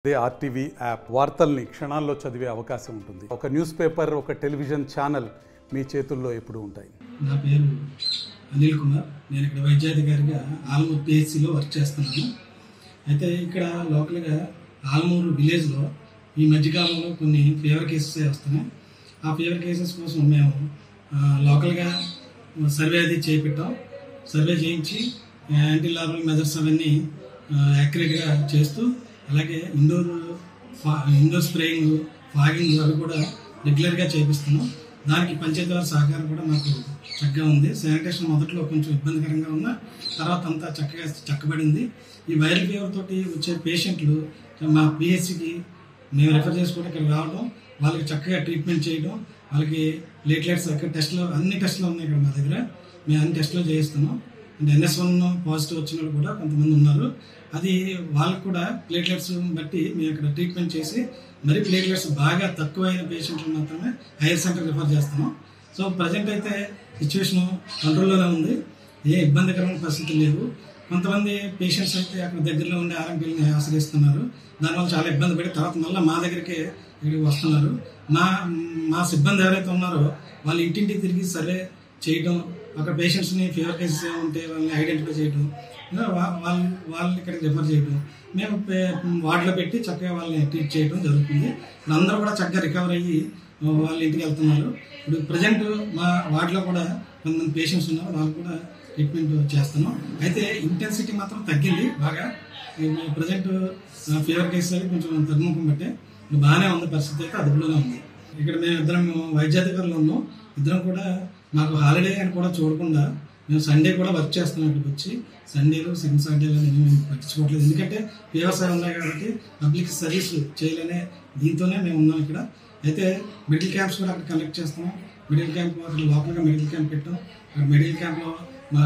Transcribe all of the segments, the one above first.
అదే RTV app వార్తల్ని క్షణాల్లో చదివే అవకాశం ఉంటుంది. ఒక న్యూస్ పేపర్, ఒక టెలివిజన్ ఛానల్ మీ చేతుల్లో ఎప్పుడూ ఉంటాయి. నా పేరు అనిల్ కుమార్. నేను ఇక్కడ వైద్యాధికారిగా ఆల్మూరు పిహెచ్సిలో వర్క్ చేస్తున్నాను. అయితే ఇక్కడ లోకల్గా ఆల్మూరు విలేజ్లో ఈ మధ్యకాలంలో కొన్ని ఫీవర్ కేసెస్ వస్తున్నాయి. ఆ ఫీవర్ కేసెస్ కోసం మేము లోకల్గా సర్వే అది చేయించాం. సర్వే చేయించి యాంటీ లార్వల్ మెజర్స్ అవన్నీ యాక్యురేట్గా చేస్తూ, అలాగే ఇండోర్ స్ప్రేయింగ్, ఫాగింగ్ అవి కూడా రెగ్యులర్గా చేపిస్తున్నాం. దానికి పంచాయతీ వారి సహకారం కూడా మాకు చక్కగా ఉంది. శానిటేషన్ మొదట్లో కొంచెం ఇబ్బందికరంగా ఉన్న తర్వాత అంతా చక్కగా చక్కబడింది. ఈ వైరల్ ఫీవర్ తోటి వచ్చే పేషెంట్లు మా పిహెచ్సికి మేము రెఫర్ చేసుకుంటే ఇక్కడ రావడం, వాళ్ళకి చక్కగా ట్రీట్మెంట్ చేయడం, వాళ్ళకి ప్లేట్లెట్స్ టెస్టులు, అన్ని టెస్టులు ఉన్నాయి ఇక్కడ మా దగ్గర. మేము అన్ని టెస్టులు చేయిస్తున్నాం. అంటే NS1 పాజిటివ్ వచ్చిన వాళ్ళు కూడా కొంతమంది ఉన్నారు. అది వాళ్ళకు కూడా ప్లేట్లెట్స్ బట్టి మేము ఇక్కడ ట్రీట్మెంట్ చేసి, మరి ప్లేట్లెట్స్ బాగా తక్కువైన పేషెంట్లు మాత్రమే హైయర్ సెంటర్ రిఫర్ చేస్తున్నాం. సో ప్రజెంట్ అయితే సిచ్యువేషన్ కంట్రోల్లోనే ఉంది. ఏ ఇబ్బందికరమైన పరిస్థితి లేవు. కొంతమంది పేషెంట్స్ అయితే అక్కడ దగ్గరలో ఉండే ఆర్ఎంపీలని ఆశ్రయిస్తున్నారు. దానివల్ల చాలా ఇబ్బంది పడి తర్వాత మళ్ళీ మా దగ్గరికి ఇక్కడికి వస్తున్నారు. మా సిబ్బంది ఎవరైతే ఉన్నారో వాళ్ళు ఇంటింటికి తిరిగి సర్వే చేయడం, అక్కడ పేషెంట్స్ని ఫీవర్ కేసెస్ ఉంటే వాళ్ళని ఐడెంటిఫై చేయడం, వాళ్ళని ఇక్కడికి రిఫర్ చేయడం, మేము వార్డులో పెట్టి చక్కగా వాళ్ళని ట్రీట్ చేయడం జరుగుతుంది. అందరూ కూడా చక్కగా రికవర్ అయ్యి వాళ్ళ ఇంటికి వెళ్తున్నారు. ఇప్పుడు ప్రజెంట్ మా వార్డులో కూడా కొంతమంది పేషెంట్స్ ఉన్నారు, వాళ్ళు కూడా ట్రీట్మెంట్ చేస్తున్నాం. అయితే ఇంటెన్సిటీ మాత్రం తగ్గింది బాగా. ప్రజెంట్ ఫీవర్ కేసెస్ అవి కొంచెం తగ్గుముఖం బట్టే బాగానే ఉంది. పరిస్థితి అయితే అదుపులోనే ఉంది. ఇక్కడ మేము ఇద్దరం వైద్యాధికారులు ఉన్నాం. ఇద్దరం కూడా మాకు హాలిడే అని కూడా చూడకుండా మేము సండే కూడా వర్క్ చేస్తున్నాం. ఇక్కడికి వచ్చి సండేలు, సెకండ్ సాటర్డేలు మేము పట్టించుకోవట్లేదు. ఎందుకంటే వ్యవసాయం ఉన్నాయి కాబట్టి పబ్లిక్ సర్వీస్ చేయాలనే దీంతోనే మేము ఉన్నాం ఇక్కడ. అయితే మెడికల్ క్యాంప్స్ కూడా అక్కడ కండక్ట్ చేస్తున్నాం. మెడికల్ క్యాంప్ లోకల్గా మెడికల్ క్యాంప్ పెట్టాం. అక్కడ మెడికల్ క్యాంప్లో మా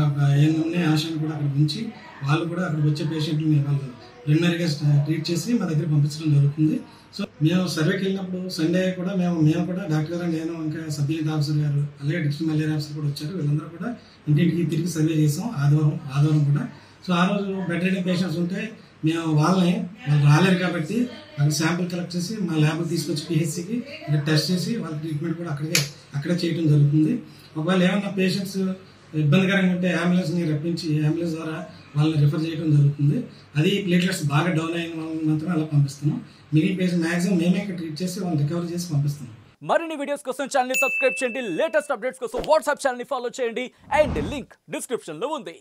ఏమన్నా ఆశను కూడా అక్కడ ఉంచి వాళ్ళు కూడా అక్కడికి వచ్చే పేషెంట్ని వాళ్ళు ప్రిలిమినరీగా ట్రీట్ చేసి మా దగ్గర పంపించడం జరుగుతుంది. సో మేము సర్వేకి వెళ్ళినప్పుడు సండే కూడా మేము కూడా డాక్టర్ గారు, నేను, ఇంకా సబ్ యూనిట్ ఆఫీసర్ గారు, అలాగే డిస్ట్రిక్ట్ మలేరియా ఆఫీసర్ కూడా వచ్చారు. వీళ్ళందరూ కూడా ఇంటింటికి తిరిగి సర్వే చేసాం ఆదివారం కూడా. సో ఆ రోజు బెడ్ రీడింగ్ పేషెంట్స్ ఉంటే మేము వాళ్ళు రాలేరు కాబట్టి వాళ్ళ శాంపిల్ కలెక్ట్ చేసి మా ల్యాబ్కి తీసుకొచ్చి పిహెచ్సికి ఇక్కడ టెస్ట్ చేసి వాళ్ళ ట్రీట్మెంట్ కూడా అక్కడే చేయడం జరుగుతుంది. ఒకవేళ ఏమన్నా పేషెంట్స్ ఇబ్బందికరంగా ఉంటే అంబులెన్స్ని రప్పించి అంబులెన్స్ ద్వారా వాళ్ళని రిఫర్ చేయడం జరుగుతుంది. అది ప్లేట్లెట్స్ బాగా డౌన్ అయిన వాళ్ళని మాత్రం అలా పంపిస్తున్నాం. మిగిలిన పేషెంట్ మాక్సిమం మేమే ఇక్కడ ట్రీట్ చేసి వాళ్ళని రికవరీ చేసి పంపిస్తున్నాం. మరిన్ని వీడియోస్ కోసం ఛానల్ ని సబ్స్క్రైబ్ చేయండి. లేటెస్ట్ అప్డేట్స్ కోసం వాట్సాప్ ఛానల్ ని ఫాలో చేయండి. అండ్ లింక్ డిస్క్రిప్షన్ లో ఉంది.